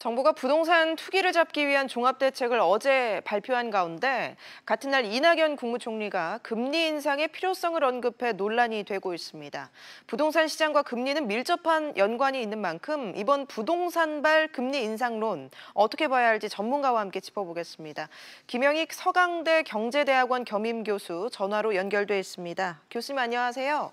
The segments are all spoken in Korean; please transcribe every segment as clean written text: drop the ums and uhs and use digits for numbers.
정부가 부동산 투기를 잡기 위한 종합대책을 어제 발표한 가운데 같은 날 이낙연 국무총리가 금리 인상의 필요성을 언급해 논란이 되고 있습니다. 부동산 시장과 금리는 밀접한 연관이 있는 만큼 이번 부동산발 금리 인상론 어떻게 봐야 할지 전문가와 함께 짚어보겠습니다. 김영익 서강대 경제대학원 겸임교수 전화로 연결돼 있습니다. 교수님 안녕하세요.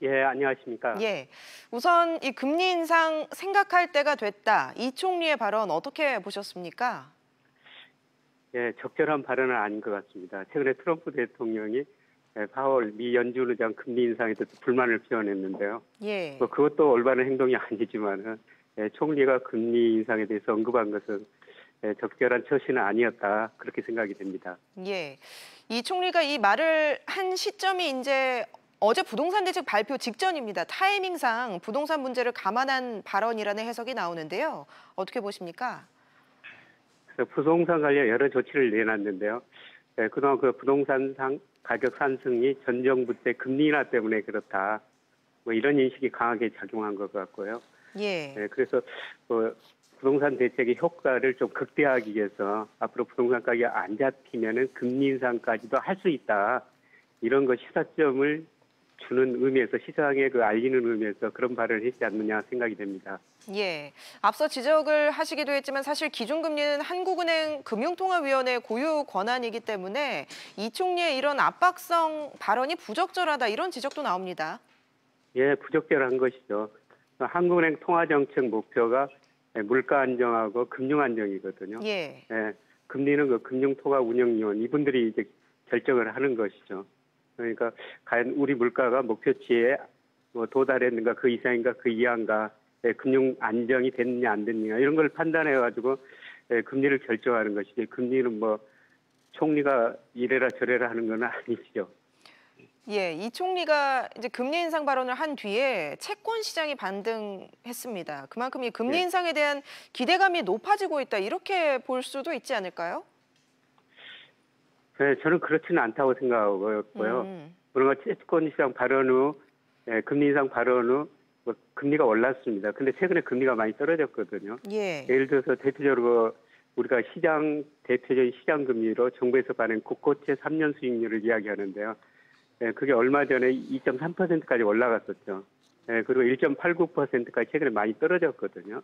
예, 안녕하십니까. 예, 우선 이 금리 인상 생각할 때가 됐다. 이 총리의 발언 어떻게 보셨습니까? 예, 적절한 발언은 아닌 것 같습니다. 최근에 트럼프 대통령이 4월 미 연준 의장 금리 인상에 대해서 불만을 표현했는데요. 예. 뭐 그것도 올바른 행동이 아니지만 총리가 금리 인상에 대해서 언급한 것은 적절한 처신은 아니었다. 그렇게 생각이 됩니다. 예, 이 총리가 이 말을 한 시점이 이제 어제 부동산 대책 발표 직전입니다. 타이밍상 부동산 문제를 감안한 발언이라는 해석이 나오는데요. 어떻게 보십니까? 부동산 관련 여러 조치를 내놨는데요. 그동안 그 부동산 가격 상승이 전 정부 때 금리 인하 때문에 그렇다. 뭐 이런 인식이 강하게 작용한 것 같고요. 예. 그래서 부동산 대책의 효과를 좀 극대화하기 위해서 앞으로 부동산 가격이 안 잡히면은 금리 인상까지도 할 수 있다. 이런 거 시사점을 주는 의미에서 시장에 알리는 의미에서 그런 발언을 했지 않느냐 생각이 됩니다. 예, 앞서 지적을 하시기도 했지만 사실 기준금리는 한국은행 금융통화위원회 고유 권한이기 때문에 이 총리의 이런 압박성 발언이 부적절하다 이런 지적도 나옵니다. 예, 부적절한 것이죠. 한국은행 통화정책 목표가 물가 안정하고 금융 안정이거든요. 예. 금리는 그 금융통화 운영위원 이분들이 이제 결정을 하는 것이죠. 그러니까 과연 우리 물가가 목표치에 도달했는가 그 이상인가 그 이하인가 금융 안정이 됐느냐 안 됐느냐 이런 걸 판단해가지고 금리를 결정하는 것이지 금리는 뭐 총리가 이래라 저래라 하는 건 아니죠. 예, 이 총리가 이제 금리 인상 발언을 한 뒤에 채권 시장이 반등했습니다. 그만큼 이 금리 인상에 대한 기대감이 높아지고 있다 이렇게 볼 수도 있지 않을까요? 네, 저는 그렇지는 않다고 생각하고요. 그러나 채권 시장 발언 후, 금리 인상 발언 후 금리가 올랐습니다. 근데 최근에 금리가 많이 떨어졌거든요. 예. 예를 들어서 대표적으로 우리가 대표적인 시장 금리로 정부에서 발행 국고채 3년 수익률을 이야기하는데요. 그게 얼마 전에 2.3%까지 올라갔었죠. 그리고 1.89%까지 최근에 많이 떨어졌거든요.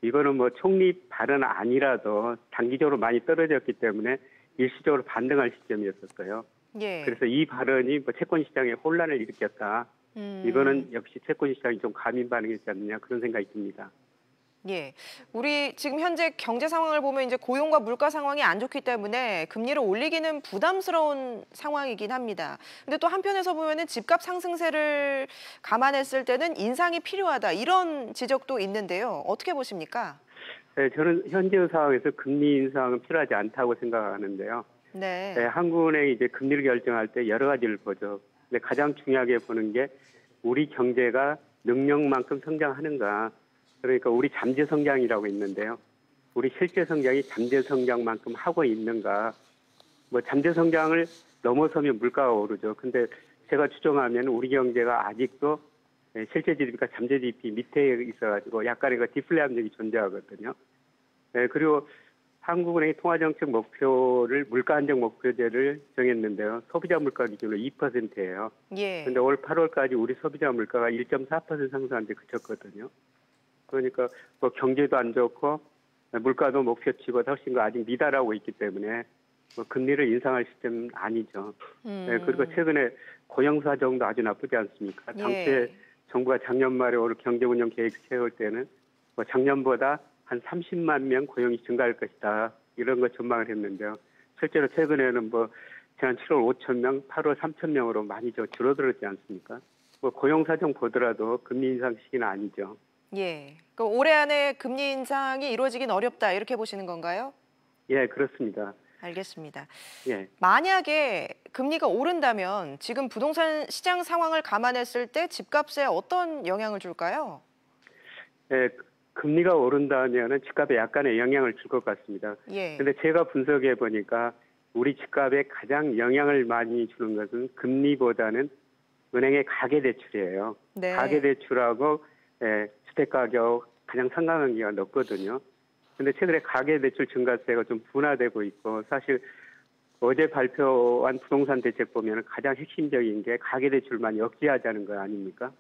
이거는 뭐 총리 발언 아니라도 단기적으로 많이 떨어졌기 때문에 일시적으로 반등할 시점이었었어요. 예. 그래서 이 발언이 뭐 채권 시장에 혼란을 일으켰다. 이거는 역시 채권 시장이 좀 과민 반응했지 않느냐 그런 생각이 듭니다. 예, 우리 지금 현재 경제 상황을 보면 이제 고용과 물가 상황이 안 좋기 때문에 금리를 올리기는 부담스러운 상황이긴 합니다. 근데 또 한편에서 보면은 집값 상승세를 감안했을 때는 인상이 필요하다 이런 지적도 있는데요. 어떻게 보십니까? 네, 저는 현재 상황에서 금리 인상은 필요하지 않다고 생각하는데요. 네. 한국은행이 이제 금리를 결정할 때 여러 가지를 보죠. 근데 가장 중요하게 보는 게 우리 경제가 능력만큼 성장하는가. 그러니까 우리 잠재 성장이라고 있는데요. 우리 실제 성장이 잠재 성장만큼 하고 있는가. 뭐 잠재 성장을 넘어서면 물가가 오르죠. 근데 제가 추정하면 우리 경제가 아직도 실제 GDP가 잠재 GDP 밑에 있어가지고 약간의 그 디플레 함정이 존재하거든요. 그리고 한국은행이 통화정책 목표를 물가 안정 목표제를 정했는데요. 소비자 물가 기준으로 2%예요. 예. 그런데 올 8월까지 우리 소비자 물가가 1.4% 상승한 데 그쳤거든요. 그러니까 뭐 경제도 안 좋고 물가도 목표치보다 훨씬 아직 미달하고 있기 때문에 뭐 금리를 인상할 시점은 아니죠. 그리고 최근에 고용 사정도 아주 나쁘지 않습니까? 당시에 정부가 작년 말에 올 경제운영 계획 세울 때는 뭐 작년보다 한 30만 명 고용이 증가할 것이다. 이런 거 전망을 했는데요. 실제로 최근에는 뭐 지난 7월 5천 명, 8월 3천 명으로 많이 줄어들었지 않습니까? 뭐 고용 사정 보더라도 금리 인상 시기는 아니죠. 예. 그 올해 안에 금리 인상이 이루어지긴 어렵다 이렇게 보시는 건가요? 예, 그렇습니다. 알겠습니다. 예. 만약에 금리가 오른다면 지금 부동산 시장 상황을 감안했을 때 집값에 어떤 영향을 줄까요? 예, 금리가 오른다면 집값에 약간의 영향을 줄 것 같습니다. 예. 근데 제가 분석해 보니까 우리 집값에 가장 영향을 많이 주는 것은 금리보다는 은행의 가계대출이에요. 가계대출하고 주택 가격 가장 상관관계가 높거든요. 근데 최근에 가계대출 증가세가 좀 둔화되고 있고 사실 어제 발표한 부동산 대책 보면 가장 핵심적인 게 가계대출만 억제하자는 거 아닙니까?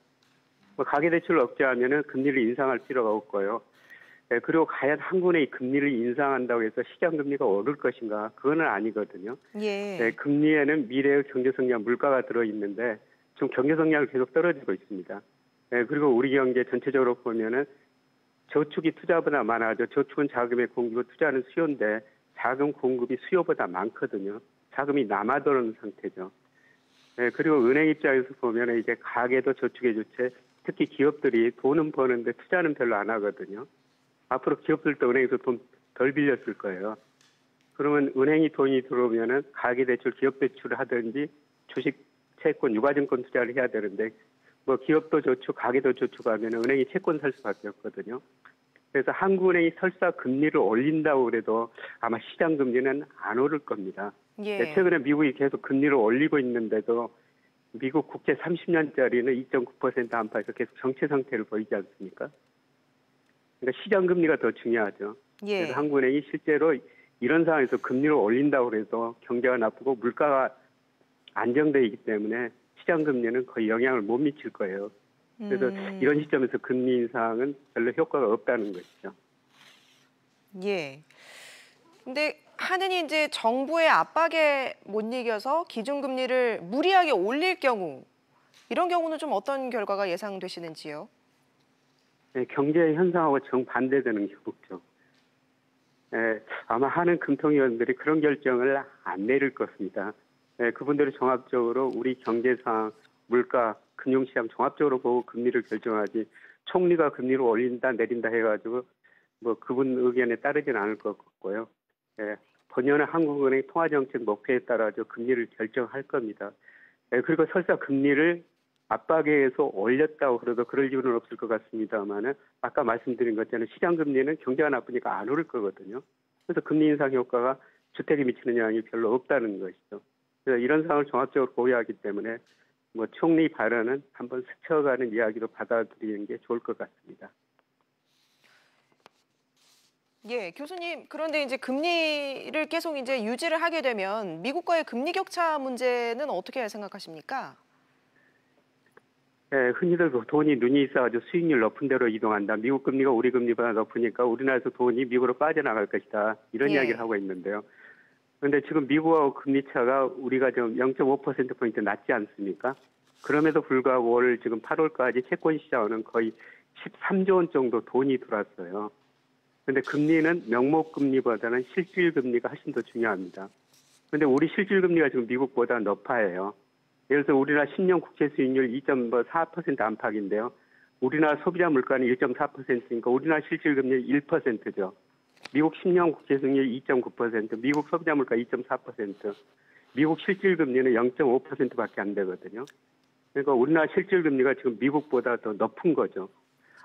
뭐 가계대출을 억제하면은 금리를 인상할 필요가 없고요. 그리고 과연 한국은행이 금리를 인상한다고 해서 시장금리가 오를 것인가? 그거는 아니거든요. 예. 금리에는 미래의 경제성장 물가가 들어있는데 지금 경제성장은 계속 떨어지고 있습니다. 그리고 우리 경제 전체적으로 보면은 저축이 투자보다 많아져. 저축은 자금의 공급이고 투자는 수요인데 자금 공급이 수요보다 많거든요. 자금이 남아도는 상태죠. 그리고 은행 입장에서 보면 이제 가계도 저축의 주체, 특히 기업들이 돈은 버는데 투자는 별로 안 하거든요. 앞으로 기업들도 은행에서 돈 덜 빌렸을 거예요. 그러면 은행이 돈이 들어오면은 가계대출, 기업대출을 하든지 주식, 채권, 유가증권 투자를 해야 되는데 뭐 기업도 저축, 가계도 저축하면 은행이 채권 살 수밖에 없거든요. 그래서 한국은행이 설사 금리를 올린다고 그래도 아마 시장 금리는 안 오를 겁니다. 예. 최근에 미국이 계속 금리를 올리고 있는데도 미국 국채 30년짜리는 2.9% 안팎에서 계속 정체 상태를 보이지 않습니까? 그러니까 시장 금리가 더 중요하죠. 예. 그래서 한국은행이 실제로 이런 상황에서 금리를 올린다고 해도 경제가 나쁘고 물가가 안정돼 있기 때문에 시장 금리는 거의 영향을 못 미칠 거예요. 그래서 이런 시점에서 금리 인상은 별로 효과가 없다는 것이죠. 예. 근데 한은이 이제 정부의 압박에 못 이겨서 기준금리를 무리하게 올릴 경우 이런 경우는 좀 어떤 결과가 예상되시는지요? 경제 현상하고 정반대되는 경우죠. 아마 한은 금통위원들이 그런 결정을 안 내릴 것입니다. 그분들이 종합적으로 우리 경제 상황, 물가, 금융시장 종합적으로 보고 금리를 결정하지 총리가 금리를 올린다 내린다 해가지고 뭐 그분 의견에 따르지는 않을 것 같고요. 본연의 한국은행 통화정책 목표에 따라서 금리를 결정할 겁니다. 그리고 설사 금리를 압박에 의해서 올렸다고 그래도 그럴 이유는 없을 것 같습니다만은 아까 말씀드린 것처럼 시장 금리는 경제가 나쁘니까 안 오를 거거든요. 그래서 금리 인상 효과가 주택에 미치는 영향이 별로 없다는 것이죠. 그래서 이런 상황을 종합적으로 고려하기 때문에 뭐 총리 발언은 한번 스쳐가는 이야기로 받아들이는 게 좋을 것 같습니다. 예, 교수님. 그런데 이제 금리를 계속 이제 유지를 하게 되면 미국과의 금리 격차 문제는 어떻게 생각하십니까? 흔히들 돈이 눈이 있어가지고 수익률 높은 데로 이동한다. 미국 금리가 우리 금리보다 높으니까 우리나라에서 돈이 미국으로 빠져나갈 것이다. 이런 예. 이야기를 하고 있는데요. 그런데 지금 미국하고 금리 차가 우리가 좀 0.5%포인트 낮지 않습니까? 그럼에도 불구하고 올 지금 8월까지 채권 시장은 거의 13조 원 정도 돈이 들어왔어요. 그런데 금리는 명목 금리보다는 실질 금리가 훨씬 더 중요합니다. 그런데 우리 실질 금리가 지금 미국보다 높아요. 예를 들어서 우리나라 10년 국채 수익률 2.4% 안팎인데요. 우리나라 소비자 물가는 1.4%니까 우리나라 실질 금리 1%죠. 미국 10년 국채 수익률 2.9%, 미국 소비자 물가 2.4%, 미국 실질 금리는 0.5%밖에 안 되거든요. 그러니까 우리나라 실질 금리가 지금 미국보다 더 높은 거죠.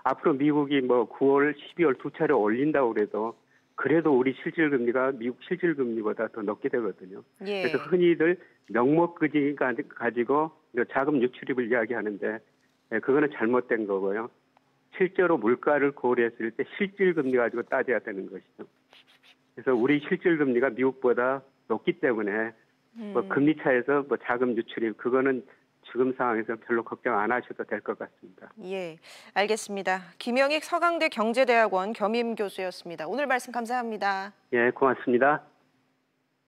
앞으로 미국이 뭐 9월, 12월 두 차례 올린다고 그래도 우리 실질 금리가 미국 실질 금리보다 더 높게 되거든요. 예. 그래서 흔히들 명목금리 가지고 자금 유출입을 이야기하는데 그거는 잘못된 거고요. 실제로 물가를 고려했을 때 실질 금리 가지고 따져야 되는 것이죠. 그래서 우리 실질 금리가 미국보다 높기 때문에 뭐 금리 차에서 뭐 자금 유출입 그거는 지금 상황에서 별로 걱정 안 하셔도 될 것 같습니다. 예, 알겠습니다. 김영익 서강대 경제대학원 겸임 교수였습니다. 오늘 말씀 감사합니다. 예, 고맙습니다.